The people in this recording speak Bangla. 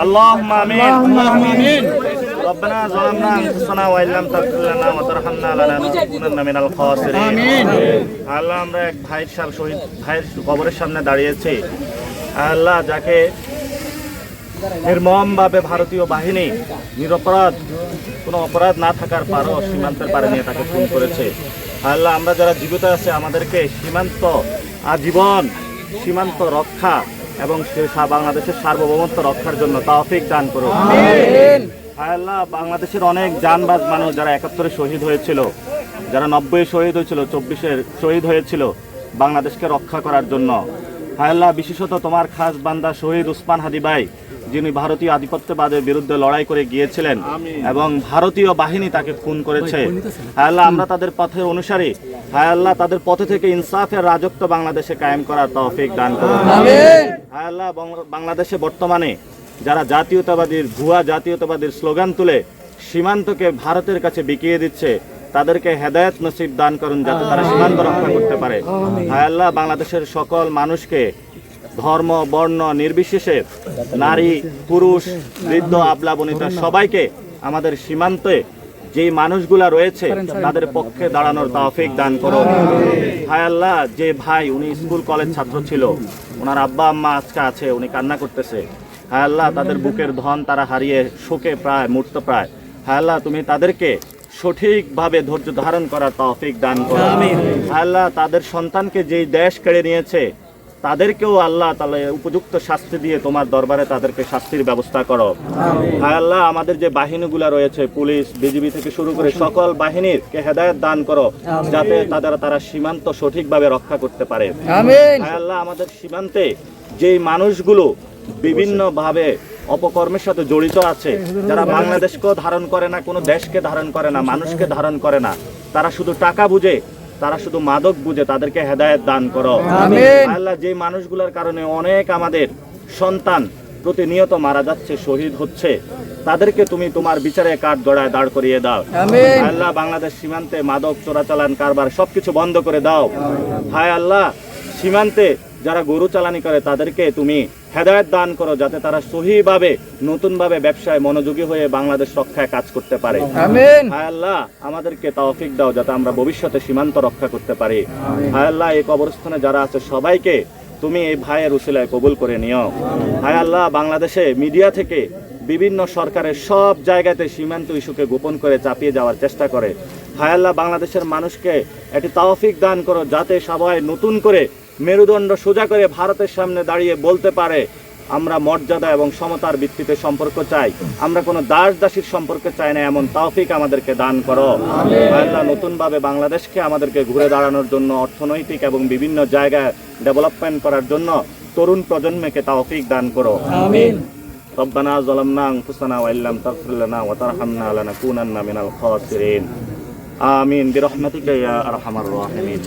اللهم آمين. ربنا ظلمنا أنفسنا وإن لم تغفر لنا وترحمنا لنكونن من الخاسرين. আল্লাহ, আমরা এক শহীদ ভাইয়ের কবরের সামনে দাঁড়িয়েছি। আল্লাহ, যাকে নির্মমভাবে ভারতীয় বাহিনী নিরপরাধ, কোনো অপরাধ না থাকার পরও সীমান্তের পারে নিয়ে তাকে খুন করেছে। আল্লাহ, আমরা যারা জীবিত আছে আমাদেরকে সীমান্ত আজীবন সীমান্ত রক্ষা এবং বাংলাদেশের সার্বভৌমত্ব রক্ষার জন্য তৌফিক দান করুন। আল্লাহ, বাংলাদেশের অনেক জানবাজ মানুষ যারা ৭১ শহীদ হয়েছিল, যারা ৯০ শহীদ হয়েছিল, ২৪ শহীদ হয়েছিল বাংলাদেশকে রক্ষা করার জন্য। আল্লাহ, বিশেষত তোমার খাস বান্দা শহীদ উসমান হাদি ভাই, যিনি ভারতীয় আধিপত্যবাদের বিরুদ্ধে লড়াই করে গিয়েছিলেন এবং ভারতীয় বাহিনী তাকে খুন করেছে। আল্লাহ, আমরা তাদের পথের অনুসারী। আল্লাহ, তাদের পথে থেকে ইনসাফের রাজত্ব বাংলাদেশে কায়েম করার তৌফিক দান করুন। আল্লাহ, বাংলাদেশে বর্তমানে যারা ভুয়া জাতীয়তাবাদীর স্লোগান তুলে সীমান্তকে ভারতের কাছে বিকিয়ে দিচ্ছে, তাদেরকে হেদায়েত নসিব দান করুন যাতে তারা সীমান্ত রক্ষা করতে পারে। আল্লাহ, বাংলাদেশের সকল মানুষকে ধর্ম বর্ণ নির্বিশেষে, নারী পুরুষ বৃদ্ধ আবলা বনিতা সবাইকে আমাদের সীমান্তে যে মানুষগুলা রয়েছে তাদের পক্ষে দাঁড়ানোর তৌফিক দান করুন। হায় আল্লাহ, যে ভাই উনি স্কুল কলেজ ছাত্র ছিল, ওনার আব্বা আম্মা আজকে আছে, উনি কান্না করতেছে। হায় আল্লাহ, তাদের বুকের ধন তারা হারিয়ে শোকে প্রায় মূর্তপ্রায়। হায় আল্লাহ, তুমি তাদেরকে সঠিকভাবে ধৈর্য ধারণ করার তৌফিক দান করো। হায় আল্লাহ, তাদের সন্তানকে যেই দেশ কেড়ে নিয়েছে তাদেরকেও আল্লাহ তাআলা উপযুক্ত শাস্তি দিয়ে তোমার দরবারে তাদেরকে শাস্তির ব্যবস্থা করো। হায় আল্লাহ, আমাদের যে বাহিনীগুলো রয়েছে, পুলিশ বিজিবি থেকে শুরু করে সকল বাহিনীরকে হেদায়েত দান করো যাতে তারা সীমান্ত সঠিকভাবে রক্ষা করতে পারে। হায় আল্লাহ, আমাদের সীমান্তে যেই মানুষগুলো বিভিন্নভাবে অপকর্মের সাথে জড়িত আছে, যারা বাংলাদেশকেও ধারণ করে না, কোনো দেশকে ধারণ করে না, মানুষকে ধারণ করে না, তারা শুধু টাকা বুঝে, তারা শুধু মাদক বুঝে, তাদেরকে হেদায়েত দান করো। আল্লাহ, যে মানুষগুলোর কারণে অনেক আমাদের সন্তান প্রতিনিয়ত মারা যাচ্ছে, শহীদ হচ্ছে, তাদেরকে তুমি তোমার বিচারে কাঠ গড়ায় দাঁড় করিয়ে দাও। আল্লাহ, বাংলাদেশ সীমান্তে মাদক চোরাচালান কারবার সবকিছু বন্ধ করে দাও। হায় আল্লাহ, সীমান্তে যারা গরু চালানি করে তাদেরকে তুমি হেদায়েত দান করো যাতে তারা সহিভাবে নতুনভাবে ব্যবসায় মনোযোগী হয়ে বাংলাদেশ রক্ষায় কাজ করতে পারে। হায় আল্লাহ, আমাদেরকে তৌফিক দাও যাতে আমরা ভবিষ্যতে সীমান্ত রক্ষা করতে পারি। হায় আল্লাহ, এই কবরস্থানে যারা আছে সবাইকে তুমি এই ভাইয়ের উসিলায় কবুল করে নিও। হায় আল্লাহ, বাংলাদেশে মিডিয়া থেকে বিভিন্ন সরকারের সব জায়গাতে সীমান্ত ইস্যুকে গোপন করে চাপিয়ে যাওয়ার চেষ্টা করে। হায় আল্লাহ, বাংলাদেশের মানুষকে একটি তৌফিক দান করো যাতে সবাই নতুন করে মেরুদণ্ড সোজা করে ভারতের সামনে দাঁড়িয়ে বলতে পারে আমরা মর্যাদা এবং সমতার ভিত্তিতে সম্পর্ক চাই, আমরা কোনো দাস দাসীর সম্পর্ক চাই না, এমন তৌফিক আমাদেরকে দান করো। আল্লাহ, নতুনভাবে বাংলাদেশকে আমাদেরকে ঘুরে দাঁড়ানোর জন্য, অর্থনৈতিক এবং বিভিন্ন জায়গায় ডেভেলপমেন্ট করার জন্য তরুণ প্রজন্মকে তৌফিক দান করো। আমিন। রব্বানা যালামনা আনফুসানা ওয়া ইল্লাম তাগফির লানা ওয়া তারহামনা লানাকুনান্না মিনাল খাসিরিন। আমিন বিরহমাতিকা ইয়া আরহামার রাহিমিন।